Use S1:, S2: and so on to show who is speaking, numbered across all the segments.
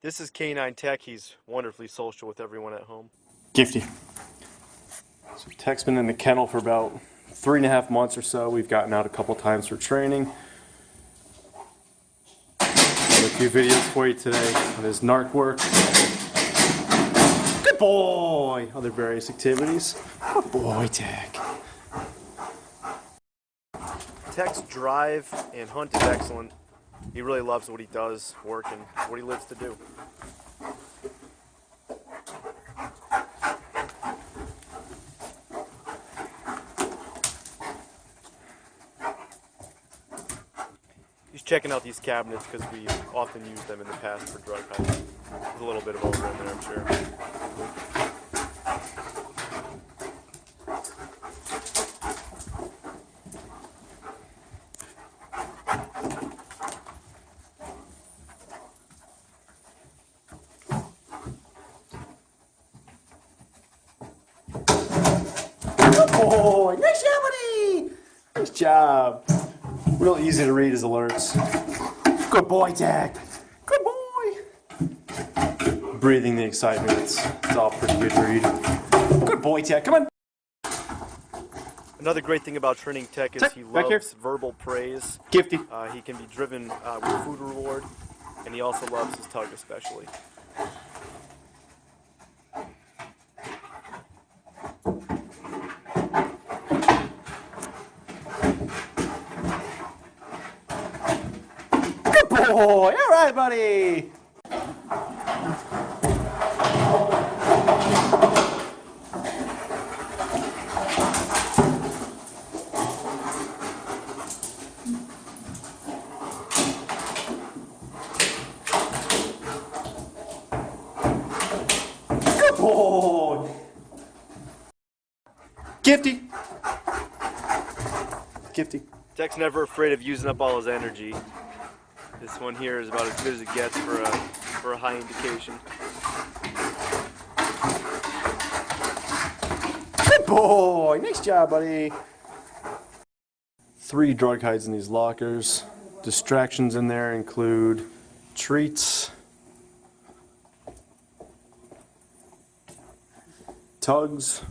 S1: This is Canine Tech. He's wonderfully social with everyone at home.
S2: Gifty. So Tech's been in the kennel for about 3.5 months or so. We've gotten out a couple times for training. Got a few videos for you today on his narc work. Good boy! Other various activities. Good boy, Tech.
S1: Tech's drive and hunt is excellent. He really loves what he does, work, and what he lives to do. He's checking out these cabinets because we often used them in the past for drug hunting. There's a little bit of over in there, I'm sure.
S2: Good boy! Nice job, buddy! Nice job. Real easy to read his alerts. Good boy, Tech. Good boy. Breathing the excitement. It's all pretty good to read. Good boy, Tech. Come on.
S1: Another great thing about training Tech is
S2: Tech,
S1: he
S2: back here.
S1: loves verbal praise.
S2: Gifty.
S1: He can be driven with food reward, and he also loves his tug especially.
S2: Good boy. All right, buddy. Good boy. Gifty. Gifty.
S1: Tech's never afraid of using up all his energy. This one here is about as good as it gets for a high indication.
S2: Good boy. Nice job, buddy. 3 drug hides in these lockers. Distractions in there include treats, tugs,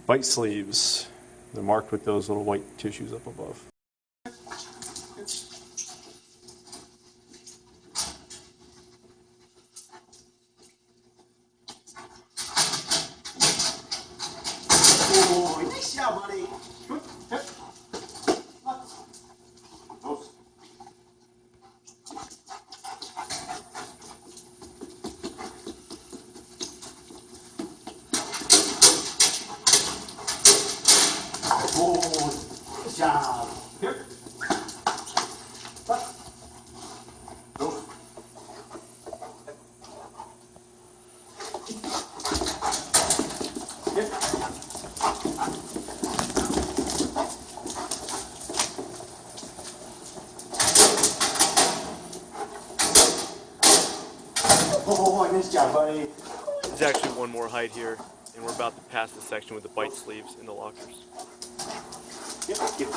S2: bite sleeves. They're marked with those little white tissues up above. Oh, nice job, buddy. Good. Yep. Oops. Oh, good job. Here. What? Go. Here. Oh, nice job, buddy.
S1: There's actually one more hide here, and we're about to pass the section with the bite sleeves in the lockers.
S2: Yep, yep.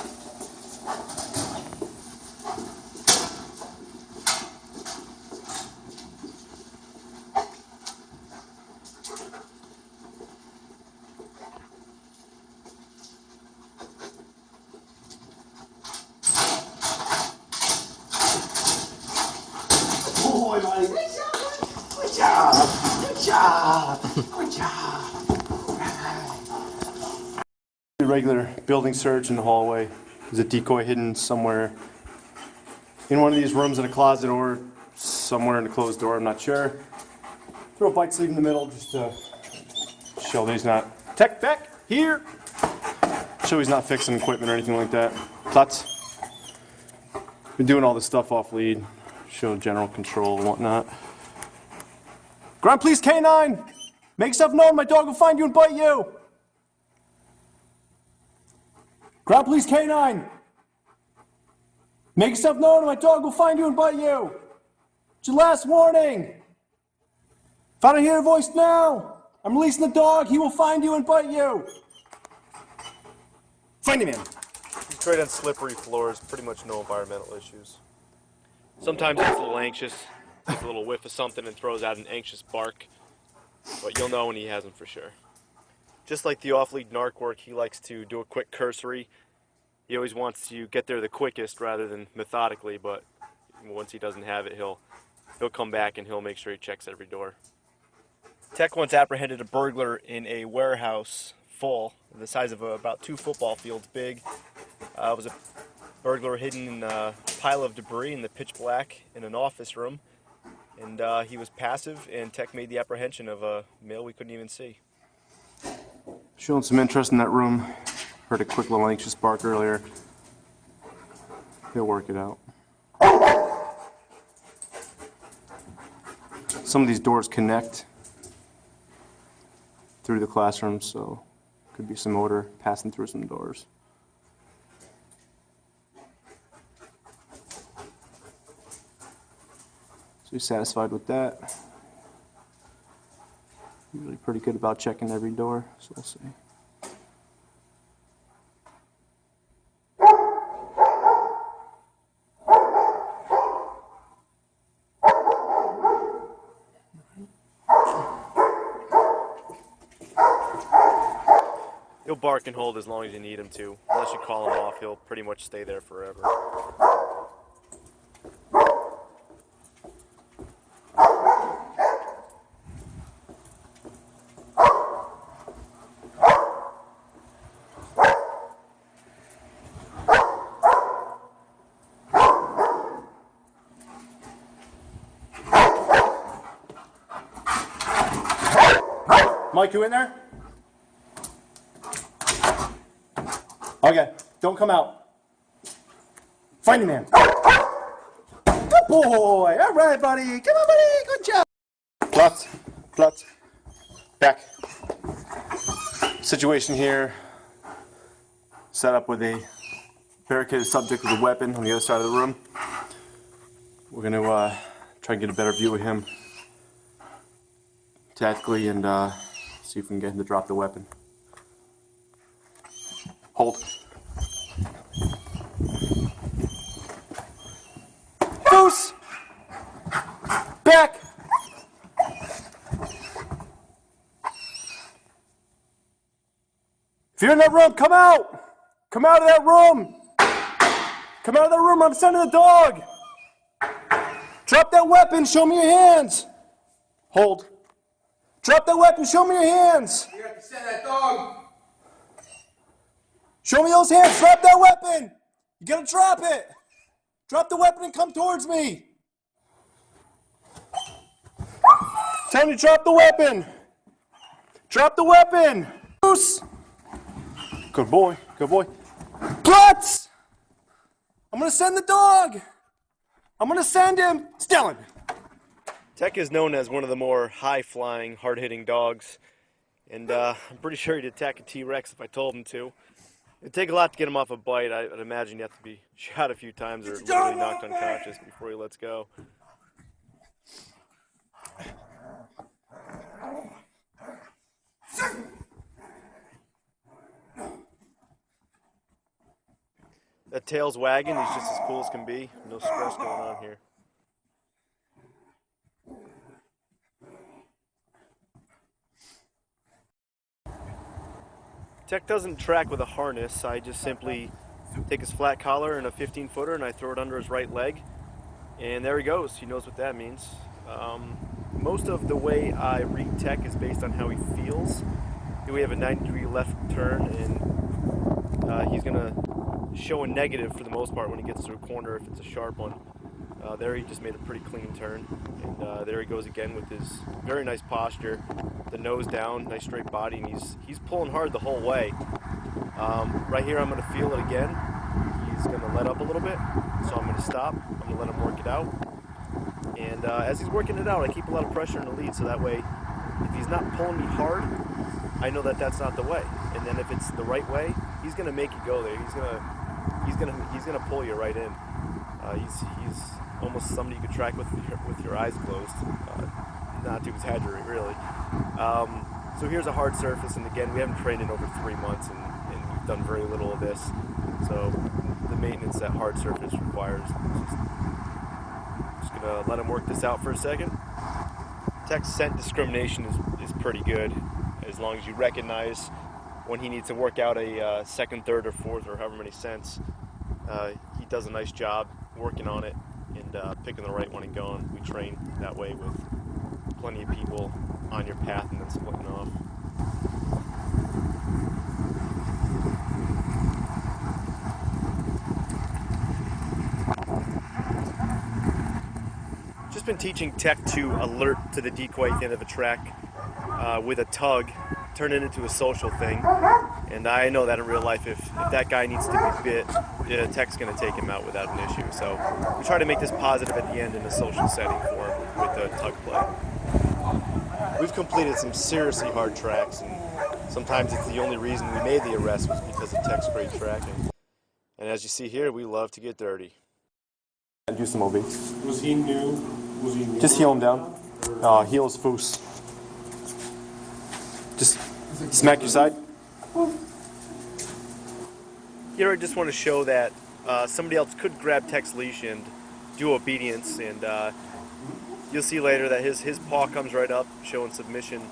S2: Boy, buddy. Good job. Good job. Good job. Regular building search in the hallway. There's a decoy hidden somewhere in one of these rooms in a closet or somewhere in a closed door, I'm not sure. Throw a bite sleeve in the middle just to show that he's not Tech back here. Show he's not fixing equipment or anything like that. Clutz. Been doing all this stuff off lead. Show general control and whatnot. Ground police K9! Make yourself known, my dog will find you and bite you! Ground police K9! Make yourself known, my dog will find you and bite you! It's your last warning! If I don't hear your voice now, I'm releasing the dog, he will find you and bite you! If Find him in.
S1: He's great on slippery floors, pretty much no environmental issues. Sometimes he gets a little anxious, takes a little whiff of something and throws out an anxious bark, but you'll know when he hasn't for sure. Just like the off-lead narc work, he likes to do a quick cursory. He always wants to get there the quickest rather than methodically, but once he doesn't have it, he'll come back and he'll make sure he checks every door. Tech once apprehended a burglar in a warehouse full, the size of about 2 football fields big. It was a burglar hidden in a pile of debris in the pitch black in an office room, and he was passive, and Tech made the apprehension of a male we couldn't even see.
S2: Showing some interest in that room. Heard a quick little anxious bark earlier. He'll work it out. Some of these doors connect through the classroom, so could be some odor passing through some doors. So he's satisfied with that. Usually pretty good about checking every door, so we'll see.
S1: He'll bark and hold as long as you need him to. Unless you call him off, he'll pretty much stay there forever.
S2: Mike, you in there? Okay, don't come out. Find him, man. Good boy. All right, buddy. Come on, buddy. Good job. Plot. Back. Situation here. Set up with a barricaded subject with a weapon on the other side of the room. We're going to try and get a better view of him tactically and see if we can get him to drop the weapon. Hold. Goose! Back! If you're in that room, come out! Come out of that room! Come out of that room, I'm sending the dog! Drop that weapon, show me your hands! Hold. Drop that weapon, show me your hands!
S3: You have to send that dog!
S2: Show me those hands, drop that weapon! You gotta drop it! Drop the weapon and come towards me! Tell me to drop the weapon! Drop the weapon! Goose! Good boy, good boy. Plutz! I'm gonna send the dog! I'm gonna send him! Stellan!
S1: Tech is known as one of the more high-flying, hard-hitting dogs, and I'm pretty sure he'd attack a T-Rex if I told him to. It'd take a lot to get him off a bite. I'd imagine you have to be shot a few times or literally knocked unconscious before he lets go. That tail's wagging. He's just as cool as can be. No stress going on here. Tech doesn't track with a harness. I just simply take his flat collar and a 15-footer and I throw it under his right leg. And there he goes. He knows what that means. Most of the way I read Tech is based on how he feels. We have a 90-degree left turn and he's going to show a negative for the most part when he gets to a corner if it's a sharp one. There he just made a pretty clean turn. And there he goes again with his very nice posture. The nose down, nice straight body, and he's pulling hard the whole way. Right here I'm going to feel it again. He's going to let up a little bit, so I'm going to stop. I'm going to let him work it out. And as he's working it out, I keep a lot of pressure in the lead, so that way, if he's not pulling me hard, I know that that's not the way. And then if it's the right way, he's going to make you go there. He's going to pull you right in. He's almost somebody you could track with your eyes closed. Not to exaggerate, really. So here's a hard surface, and again, we haven't trained in over 3 months, and done very little of this. So the maintenance that hard surface requires. Just gonna let him work this out for a second. Tech's scent discrimination is pretty good, as long as you recognize when he needs to work out a second, third, or fourth, or however many scents. He does a nice job working on it and picking the right one and going. We train that way with plenty of people on your path and then splitting off. Just been teaching Tech to alert to the decoy at the end of a track with a tug, turn it into a social thing. And I know that in real life, if that guy needs to be bit, Tech's going to take him out without an issue. So we try to make this positive at the end in a social setting for him with the tug play. We've completed some seriously hard tracks, and sometimes it's the only reason we made the arrest was because of Tech's great tracking. And as you see here, we love to get dirty.
S2: Do some OB.
S3: Was he new?
S2: Just heel him down. Heel his foos. Just smack your side.
S1: Here I just want to show that somebody else could grab Tech's leash and do obedience, and you'll see later that his paw comes right up, showing submission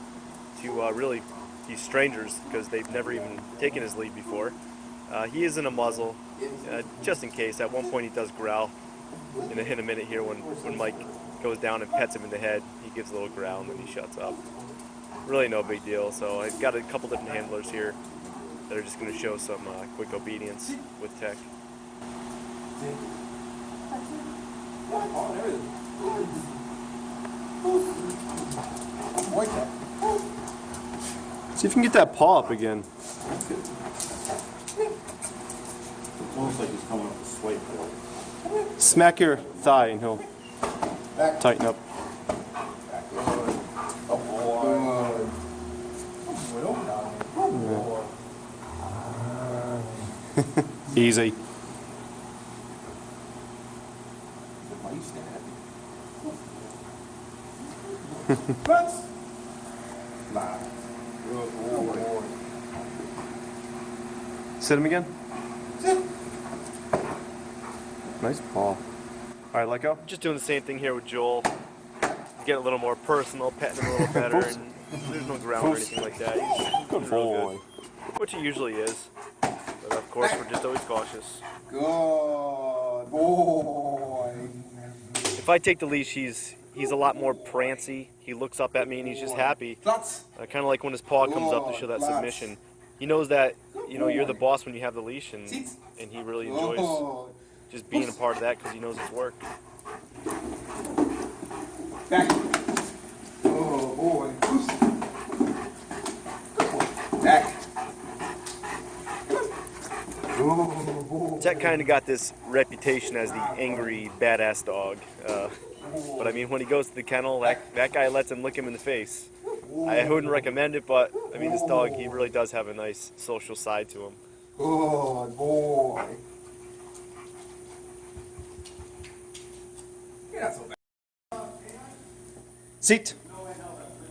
S1: to really these strangers because they've never even taken his lead before. He is in a muzzle, just in case. At one point he does growl. In a minute here, when Mike goes down and pets him in the head, he gives a little growl and then he shuts up. Really no big deal. So I've got a couple different handlers here that are just going to show some quick obedience with Tech.
S2: See if you can get that paw up again.
S3: It's almost like he's coming up with swipe.
S2: Smack your thigh and he'll tighten up. Easy. Sit him again. Nice paw. Alright, let go.
S1: Just doing the same thing here with Joel. Getting a little more personal, petting him a little better, and there's no ground or anything like that. He's real
S2: boy.
S1: good, which he usually is. But of course, we're just always cautious.
S3: Good boy.
S1: If I take the leash, he's a lot more prancy. He looks up at me and he's just happy. Kind of like when his paw comes up to show that submission. He knows that you're the boss when you have the leash, and he really enjoys just being a part of that because he knows his work.
S3: Back. Oh boy. Back. Oh,
S1: Tech kind of got this reputation as the angry, badass dog. But I mean, when he goes to the kennel, that guy lets him lick him in the face. I wouldn't recommend it, but I mean, this dog, he really does have a nice social side to him.
S3: good boy. You're not so bad.
S2: Seat.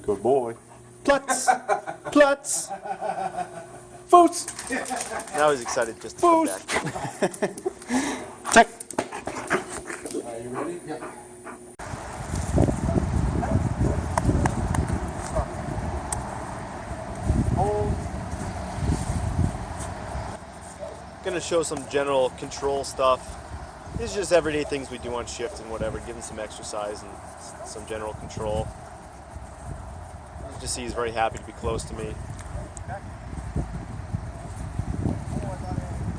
S2: Good boy. Plutz. Plutz. Foots.
S1: Now he's excited just to come back.
S2: Tech.
S3: Are you ready? Yeah.
S1: Gonna show some general control stuff. These are just everyday things we do on shift and whatever, give him some exercise and some general control. Just see he's very happy to be close to me.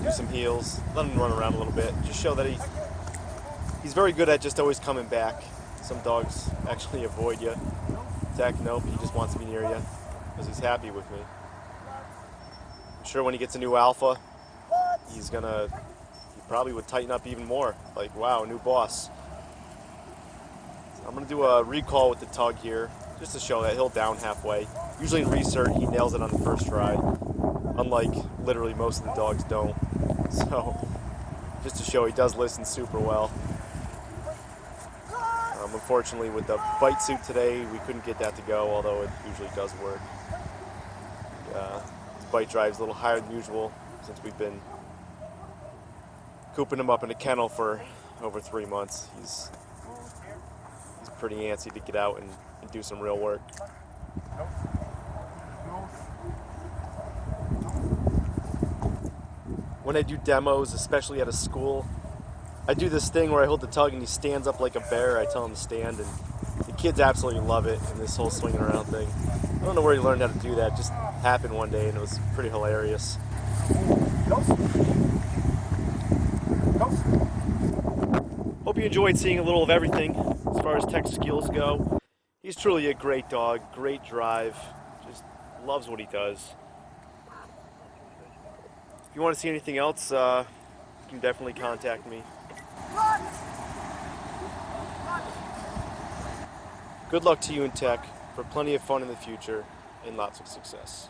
S1: Do some heels, let him run around a little bit. Just show that he's very good at just always coming back. Some dogs actually avoid you. Tech, nope, he just wants to be near you because he's happy with me. I'm sure when he gets a new alpha, he probably would tighten up even more. Like, wow, new boss. So I'm gonna do a recall with the tug here, just to show that he'll down halfway. Usually in recert, he nails it on the first try, unlike literally most of the dogs don't. So, just to show he does listen super well. Unfortunately, with the bite suit today, we couldn't get that to go, although it usually does work. His bite drive's a little higher than usual, since we've been cooping him up in a kennel for over 3 months. He's pretty antsy to get out and do some real work. When I do demos, especially at a school, I do this thing where I hold the tug and he stands up like a bear. I tell him to stand, and the kids absolutely love it, and this whole swinging around thing. I don't know where he learned how to do that. It just happened one day, and it was pretty hilarious. Hope you enjoyed seeing a little of everything as far as tech skills go. He's truly a great dog, great drive, just loves what he does. If you want to see anything else, you can definitely contact me. Good luck to you in tech, for plenty of fun in the future, and lots of success.